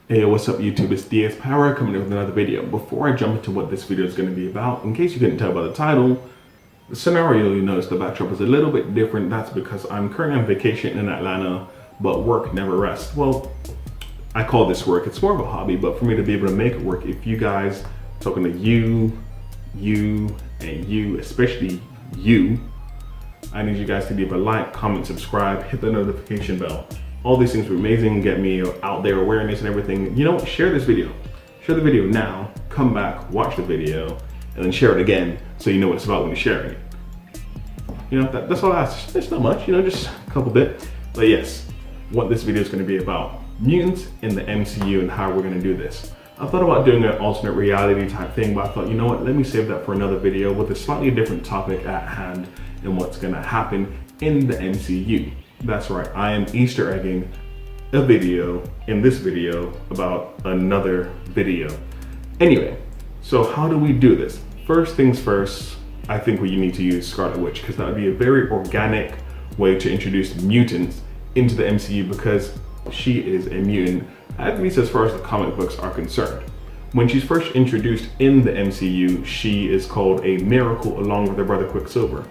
Hey, what's up YouTube? It's Pyro coming in with another video. Before I jump into what this video is going to be about, in case you couldn't tell by the title, the scenario you notice the backdrop is a little bit different. That's because I'm currently on vacation in Atlanta, but work never rests. Well, I call this work. It's more of a hobby, but for me to be able to make it work, if you guys, talking to you, and you, especially you, I need you guys to leave a like, comment, subscribe, hit the notification bell. All these things were amazing, get me out there, awareness and everything. You know what, share this video. Share the video now, come back, watch the video, and then share it again so you know what it's about when you're sharing it. You know, that's all I ask. It's not much, you know, just a couple bit. But yes, what this video is gonna be about, mutants in the MCU and how we're gonna do this. I thought about doing an alternate reality type thing, but I thought, you know what, let me save that for another video with a slightly different topic at hand and what's gonna happen in the MCU. That's right, I am Easter egging a video in this video about another video. Anyway, so how do we do this? First things first, I think we need to use Scarlet Witch because that would be a very organic way to introduce mutants into the MCU because she is a mutant, at least as far as the comic books are concerned. When she's first introduced in the MCU, she is called a miracle along with her brother Quicksilver.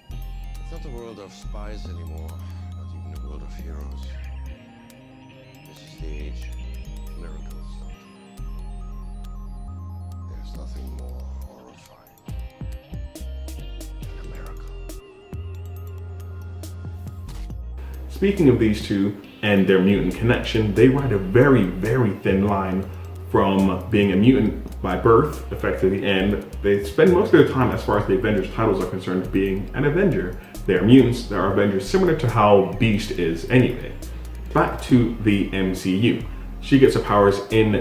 It's not a world of spies anymore, not even a world of heroes. This is the age of miracles. There's nothing more horrifying than a miracle. Speaking of these two and their mutant connection, they ride a very, very thin line from being a mutant by birth, effectively, and they spend most of their time, as far as the Avengers titles are concerned, being an Avenger. They're mutants, they're Avengers, similar to how Beast is anyway. Back to the MCU. She gets her powers in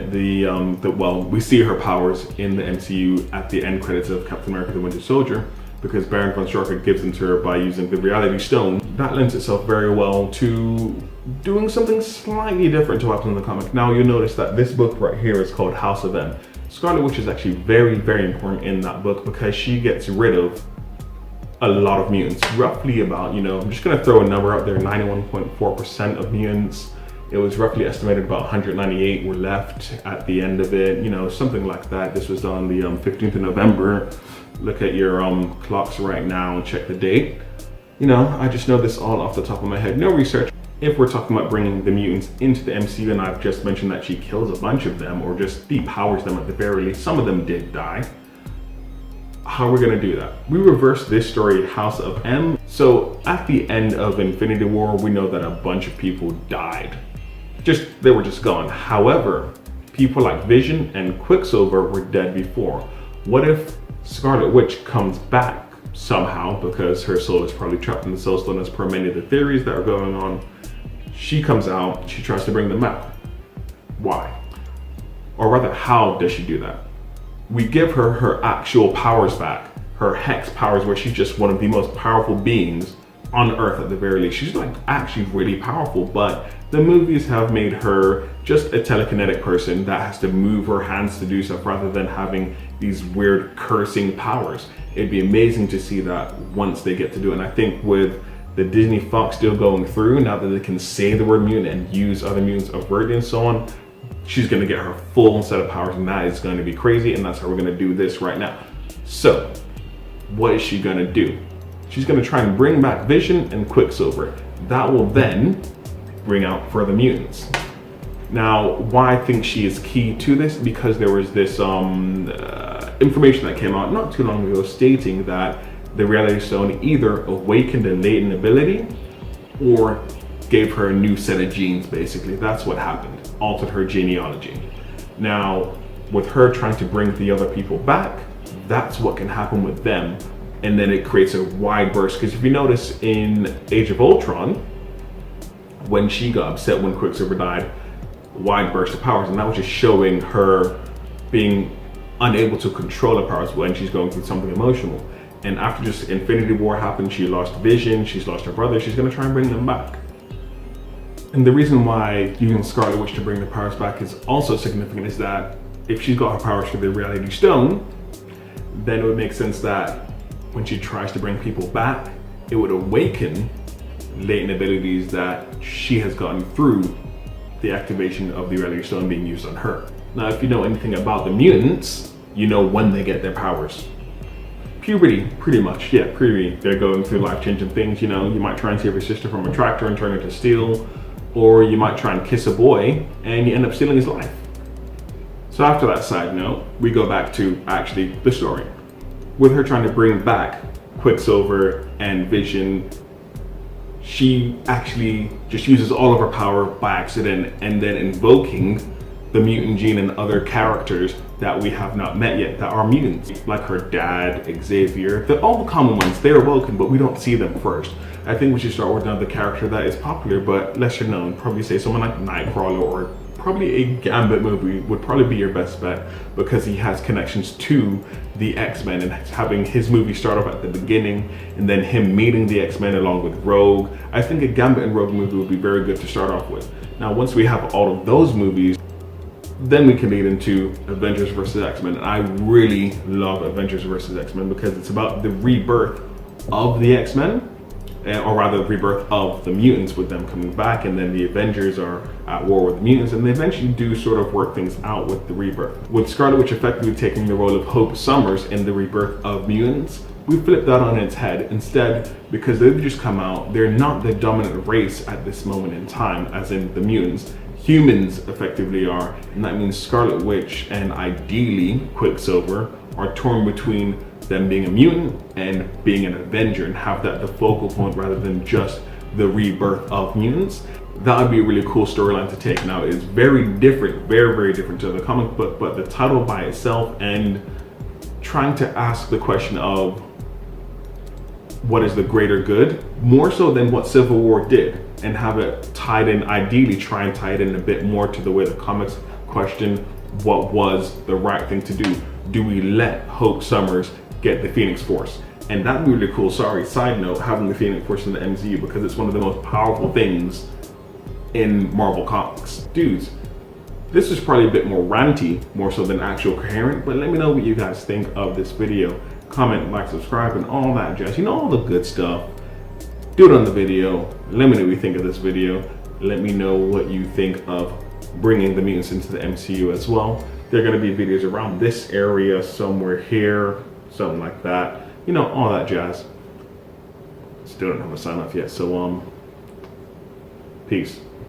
well, we see her powers in the MCU at the end credits of Captain America: The Winter Soldier, because Baron von Strucker gives them to her by using the Reality Stone. That lends itself very well to doing something slightly different to what happens in the comic. Now you'll notice that this book right here is called House of M. Scarlet Witch is actually very, very important in that book because she gets rid of a lot of mutants. Roughly about, you know, I'm just gonna throw a number out there, 91.4% of mutants. It was roughly estimated about 198 were left at the end of it, you know, something like that. This was done on the 15th of November. Look at your clocks right now and check the date. You know, I just know this all off the top of my head, no research. If we're talking about bringing the mutants into the MCU, and I've just mentioned that she kills a bunch of them or just depowers them at the very least, some of them did die. How are we gonna do that? We reverse this story, House of M. So at the end of Infinity War, we know that a bunch of people died. They were just gone. However, people like Vision and Quicksilver were dead before. What if Scarlet Witch comes back somehow, because her soul is probably trapped in the Soul Stone as per many of the theories that are going on? She comes out, she tries to bring them out. Why? Or rather, how does she do that? We give her her actual powers back, her hex powers, where she's just one of the most powerful beings on Earth at the very least. She's like actually really powerful, but the movies have made her just a telekinetic person that has to move her hands to do stuff rather than having these weird cursing powers. It'd be amazing to see that once they get to do it. And I think with the Disney Fox still going through, now that they can say the word mutant and use other mutants overtly and so on, she's gonna get her full set of powers, and that is gonna be crazy, and that's how we're gonna do this right now. So, what is she gonna do? She's gonna try and bring back Vision and Quicksilver. That will then bring out further mutants. Now, why I think she is key to this, because there was this information that came out not too long ago stating that the Reality Stone either awakened a latent ability or gave her a new set of genes, basically. That's what happened, altered her genealogy. Now, with her trying to bring the other people back, that's what can happen with them. And then it creates a wide burst, because if you notice in Age of Ultron, when she got upset when Quicksilver died, wide burst of powers, and that was just showing her being unable to control her powers when she's going through something emotional. And after just Infinity War happened, she lost Vision, she's lost her brother, she's gonna try and bring them back. And the reason why using Scarlet Witch to bring the powers back is also significant is that if she's got her powers through the Reality Stone, then it would make sense that when she tries to bring people back, it would awaken latent abilities that she has gotten through the activation of the Reality Stone being used on her. Now, if you know anything about the mutants, you know when they get their powers. Puberty, pretty much, yeah, puberty. They're going through life-changing things, you know. You might try and save your sister from a tractor and turn her to steel, or you might try and kiss a boy and you end up stealing his life. So after that side note, we go back to actually the story. With her trying to bring back Quicksilver and Vision, she actually just uses all of her power by accident and then invoking the mutant gene and other characters that we have not met yet that are mutants, like her dad, Xavier. All the common ones, they're awoken, but we don't see them first. I think we should start with another character that is popular but lesser known. Probably say someone like Nightcrawler, or probably a Gambit movie would probably be your best bet, because he has connections to the X-Men and having his movie start off at the beginning and then him meeting the X-Men along with Rogue. I think a Gambit and Rogue movie would be very good to start off with. Now, once we have all of those movies, then we can lead into Avengers vs. X-Men. And I really love Avengers vs. X-Men because it's about the rebirth of the X-Men, or rather the rebirth of the mutants with them coming back, and then the Avengers are at war with the mutants, and they eventually do sort of work things out with the rebirth. With Scarlet Witch effectively taking the role of Hope Summers in the rebirth of mutants, we flip that on its head. Instead, because they've just come out, they're not the dominant race at this moment in time, as in the mutants. Humans effectively are, and that means Scarlet Witch and ideally Quicksilver are torn between them being a mutant and being an Avenger, and have that the focal point rather than just the rebirth of mutants. That would be a really cool storyline to take. Now, it's very different, very, very different to the comic book, but the title by itself and trying to ask the question of what is the greater good, more so than what Civil War did, and have it tied in, ideally try and tie it in a bit more to the way the comics question what was the right thing to do. Do we let Hope Summers get the Phoenix Force? And that'd be really cool. Sorry, side note, having the Phoenix Force in the MCU, because it's one of the most powerful things in Marvel Comics. Dudes, this is probably a bit more ranty, more so than actual coherent, but let me know what you guys think of this video. Comment, like, subscribe, and all that jazz. You know, all the good stuff. Do it on the video. Let me know what you think of this video. Let me know what you think of bringing the mutants into the MCU as well. There are going to be videos around this area, somewhere here, something like that. You know, all that jazz. Still don't have a sign off yet, so peace.